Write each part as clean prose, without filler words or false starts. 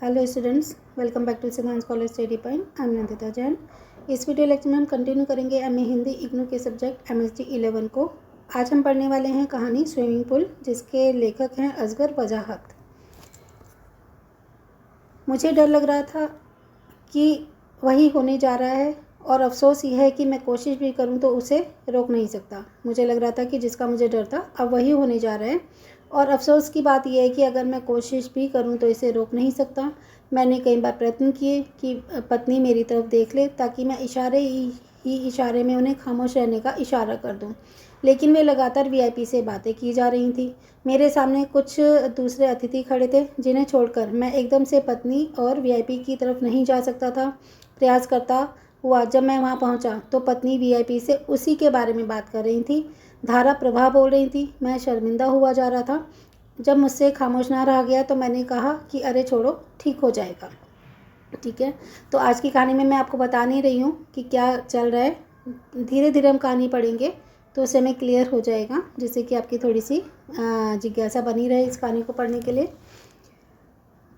Hello students, welcome back to Siddhant college study point. I am Nandita Jain. इस video lecture में हम continue करेंगे MA Hindi IGNOU के सब्जेक्ट एमएसडी 11 को। आज हम पढ़ने वाले हैं कहानी स्विमिंग पूल, जिसके लेखक हैं असगर वजाहत। मुझे डर लग रहा था कि वही होने जा रहा है और अफसोस यह है कि मैं कोशिश भी करूं तो उसे रोक नहीं सकता। मुझे लग रहा था कि जिसका मुझे डर था अब वही होने जा रहा है और अफसोस की बात यह है कि अगर मैं कोशिश भी करूं तो इसे रोक नहीं सकता। मैंने कई बार प्रयत्न किए कि पत्नी मेरी तरफ देख ले ताकि मैं इशारे में उन्हें खामोश रहने का इशारा कर दूं, लेकिन वे लगातार वीआईपी से बातें की जा रही थी। मेरे सामने कुछ दूसरे अतिथि खड़े थे जिन्हें छोड़कर मैं एकदम से पत्नी और वीआईपी की तरफ नहीं जा सकता था। प्रयास करता हुआ जब मैं वहां पहुंचा तो पत्नी वीआईपी से उसी के बारे में बात कर रही थी। धारा प्रभा बोल रही थी। मैं शर्मिंदा हुआ जा रहा था। जब मुझसे खामोश ना रहा गया तो मैंने कहा कि अरे छोड़ो, ठीक हो जाएगा। ठीक है, तो आज की कहानी में मैं आपको बता नहीं रही हूँ कि क्या चल रहा है। धीरे धीरे हम कहानी पढ़ेंगे तो उसे में क्लियर हो जाएगा, जिससे कि आपकी थोड़ी सी जिज्ञासा बनी रहे इस कहानी को पढ़ने के लिए।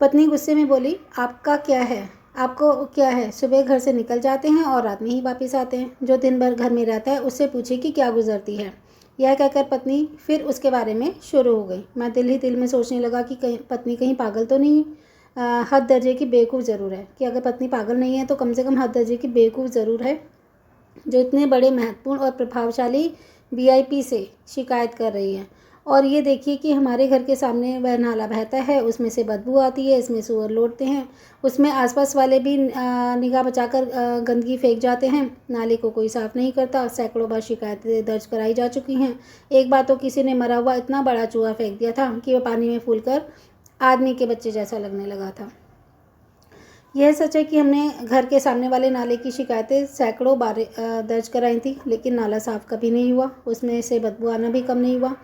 पत्नी गुस्से में बोली, आपको क्या है? सुबह घर से निकल जाते हैं और रात में ही वापस आते हैं। जो दिन भर घर में रहता है उससे पूछे कि क्या गुजरती है। यह कहकर पत्नी फिर उसके बारे में शुरू हो गई। मैं दिल ही दिल में सोचने लगा कि पत्नी कहीं पागल तो नहीं, हद दर्जे की बेवकूफ़ ज़रूर है। कि अगर पत्नी पागल नहीं है तो कम से कम हद दर्जे की बेवकूफ़ ज़रूर है, जो इतने बड़े महत्वपूर्ण और प्रभावशाली वीआईपी से शिकायत कर रही है। और ये देखिए कि हमारे घर के सामने वह नाला बहता है, उसमें से बदबू आती है, इसमें सूअर लौटते हैं, उसमें आसपास वाले भी निगाह बचाकर गंदगी फेंक जाते हैं। नाले को कोई साफ़ नहीं करता। सैकड़ों बार शिकायतें दर्ज कराई जा चुकी हैं। एक बार तो किसी ने मरा हुआ इतना बड़ा चूहा फेंक दिया था कि वह पानी में फूलकर आदमी के बच्चे जैसा लगने लगा था। यह सच है कि हमने घर के सामने वाले नाले की शिकायतें सैकड़ों बार दर्ज कराई थी, लेकिन नाला साफ़ कभी नहीं हुआ। उसमें से बदबू आना भी कम नहीं हुआ।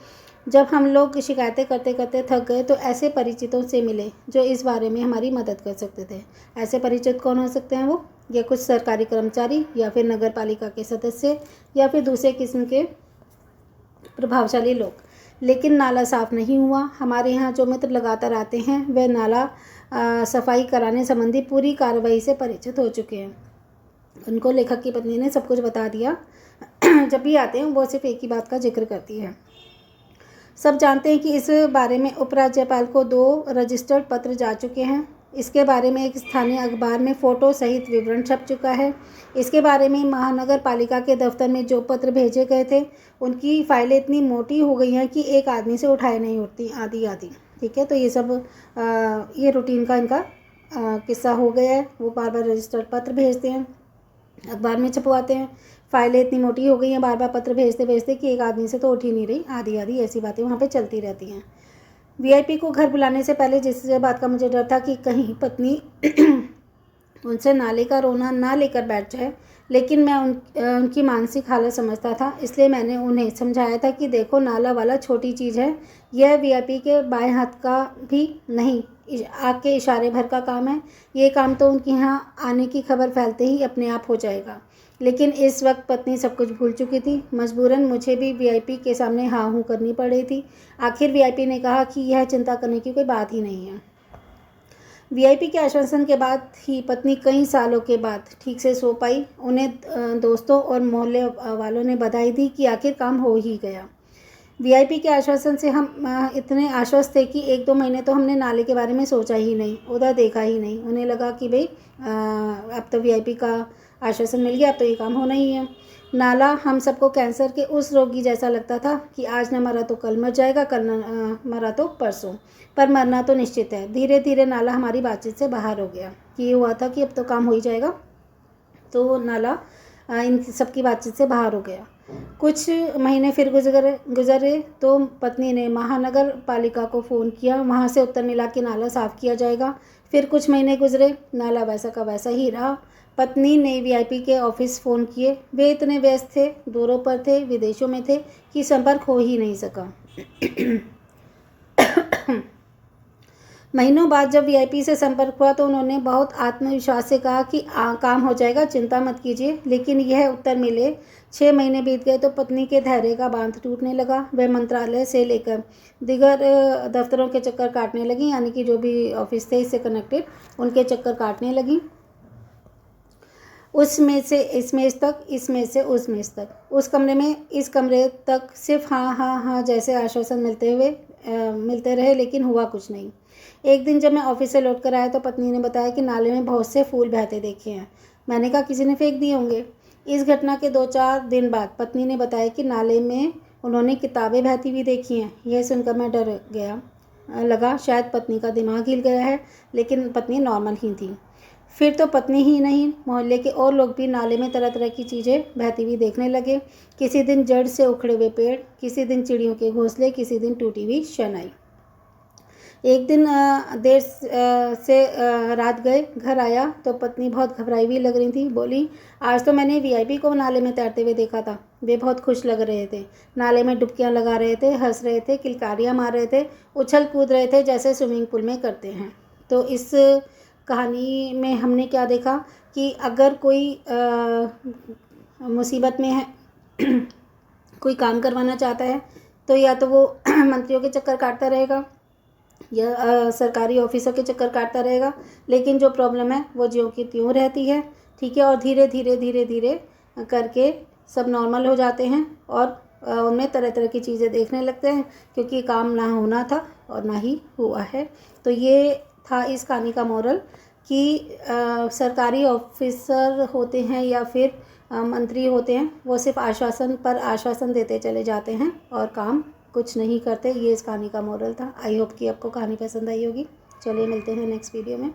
जब हम लोग शिकायतें करते करते थक गए तो ऐसे परिचितों से मिले जो इस बारे में हमारी मदद कर सकते थे। ऐसे परिचित कौन हो सकते हैं वो? या कुछ सरकारी कर्मचारी, या फिर नगर पालिका के सदस्य, या फिर दूसरे किस्म के प्रभावशाली लोग। लेकिन नाला साफ़ नहीं हुआ। हमारे यहाँ जो मित्र लगातार आते हैं वह नाला सफाई कराने संबंधी पूरी कार्रवाई से परिचित हो चुके हैं। उनको लेखक की पत्नी ने सब कुछ बता दिया। जब भी आते हैं वो सिर्फ एक ही बात का जिक्र करती है। सब जानते हैं कि इस बारे में उपराज्यपाल को 2 रजिस्टर्ड पत्र जा चुके हैं। इसके बारे में एक स्थानीय अखबार में फ़ोटो सहित विवरण छप चुका है। इसके बारे में महानगर पालिका के दफ्तर में जो पत्र भेजे गए थे उनकी फाइलें इतनी मोटी हो गई हैं कि एक आदमी से उठाए नहीं उठती, आधी आधी। ठीक है, तो ये सब ये रूटीन का इनका किस्सा हो गया है। वो बार बार रजिस्टर्ड पत्र भेजते हैं, अखबार में छपवाते हैं। फाइलें इतनी मोटी हो गई हैं बार बार पत्र भेजते भेजते कि एक आदमी से तो उठ ही नहीं रही, आधी आधी ऐसी बातें वहाँ पे चलती रहती हैं। वीआईपी को घर बुलाने से पहले जिस बात का मुझे डर था कि कहीं पत्नी उनसे नाले का रोना ना लेकर बैठ जाए, लेकिन मैं उनकी मानसिक हालत समझता था। इसलिए मैंने उन्हें समझाया था कि देखो, नाला वाला छोटी चीज़ है, यह वीआईपी के बाएं हाथ का भी नहीं, आपके इशारे भर का काम है। ये काम तो उनके यहाँ आने की खबर फैलते ही अपने आप हो जाएगा। लेकिन इस वक्त पत्नी सब कुछ भूल चुकी थी। मजबूरन मुझे भी वीआईपी के सामने हाँ हूँ करनी पड़ रही थी। आखिर वीआईपी ने कहा कि यह चिंता करने की कोई बात ही नहीं है। वीआईपी के आश्वासन के बाद ही पत्नी कई सालों के बाद ठीक से सो पाई। उन्हें दोस्तों और मोहल्ले वालों ने बधाई दी कि आखिर काम हो ही गया। वीआईपी के आश्वासन से हम इतने आश्वस्त थे कि 1-2 महीने तो हमने नाले के बारे में सोचा ही नहीं, उधर देखा ही नहीं। उन्हें लगा कि भाई अब तो वीआईपी का आश्वासन मिल गया, अब तो ये काम होना ही है। नाला हम सबको कैंसर के उस रोगी जैसा लगता था कि आज न मरा तो कल मर जाएगा, कल न मरा तो परसों, पर मरना तो निश्चित है। धीरे धीरे नाला हमारी बातचीत से बाहर हो गया कि ये हुआ था कि अब तो काम हो ही जाएगा, तो नाला इन सबकी बातचीत से बाहर हो गया। कुछ महीने फिर गुजरे तो पत्नी ने महानगर पालिका को फ़ोन किया। वहाँ से उत्तर मिला कि नाला साफ़ किया जाएगा। फिर कुछ महीने गुजरे, नाला वैसा का वैसा ही रहा। पत्नी ने वीआईपी के ऑफिस फ़ोन किए। वे इतने व्यस्त थे, दौरों पर थे, विदेशों में थे कि संपर्क हो ही नहीं सका। महीनों बाद जब वीआईपी से संपर्क हुआ तो उन्होंने बहुत आत्मविश्वास से कहा कि काम हो जाएगा, चिंता मत कीजिए। लेकिन यह उत्तर मिले 6 महीने बीत गए तो पत्नी के धैर्य का बांध टूटने लगा। वह मंत्रालय से लेकर दीगर दफ्तरों के चक्कर काटने लगी, यानी कि जो भी ऑफिस थे इससे कनेक्टेड उनके चक्कर काटने लगी। उस मेज से इस मेज तक, इस मेज से उस मेज तक, उस कमरे में इस कमरे तक, सिर्फ हाँ हाँ हाँ जैसे आश्वासन मिलते रहे, लेकिन हुआ कुछ नहीं। एक दिन जब मैं ऑफिस से लौट कर आया तो पत्नी ने बताया कि नाले में बहुत से फूल बहते देखे हैं। मैंने कहा किसी ने फेंक दिए होंगे। इस घटना के 2-4 दिन बाद पत्नी ने बताया कि नाले में उन्होंने किताबें बहती हुई देखी हैं। यह सुनकर मैं डर गया, लगा शायद पत्नी का दिमाग हिल गया है, लेकिन पत्नी नॉर्मल ही थी। फिर तो पत्नी ही नहीं, मोहल्ले के और लोग भी नाले में तरह तरह की चीज़ें बहती हुई देखने लगे। किसी दिन जड़ से उखड़े हुए पेड़, किसी दिन चिड़ियों के घोंसले, किसी दिन टूटी हुई शनाई। एक दिन देर से रात गए, घर आया तो पत्नी बहुत घबराई हुई लग रही थी। बोली, आज तो मैंने वीआईपी को नाले में तैरते हुए देखा था। वे बहुत खुश लग रहे थे, नाले में डुबकियां लगा रहे थे, हंस रहे थे, किलकारियां मार रहे थे, उछल कूद रहे थे जैसे स्विमिंग पूल में करते हैं। तो इस कहानी में हमने क्या देखा कि अगर कोई मुसीबत में है कोई काम करवाना चाहता है तो या तो वो मंत्रियों के चक्कर काटता रहेगा या सरकारी ऑफिसों के चक्कर काटता रहेगा, लेकिन जो प्रॉब्लम है वो ज्यों की त्यों रहती है, ठीक है। और धीरे धीरे धीरे धीरे करके सब नॉर्मल हो जाते हैं और उनमें तरह तरह की चीज़ें देखने लगते हैं, क्योंकि काम ना होना था और ना ही हुआ है। तो ये था इस कहानी का मोरल कि सरकारी ऑफिसर होते हैं या फिर मंत्री होते हैं, वो सिर्फ आश्वासन पर आश्वासन देते चले जाते हैं और काम कुछ नहीं करते। ये इस कहानी का मोरल था। आई होप कि आपको कहानी पसंद आई होगी। चलिए मिलते हैं नेक्स्ट वीडियो में।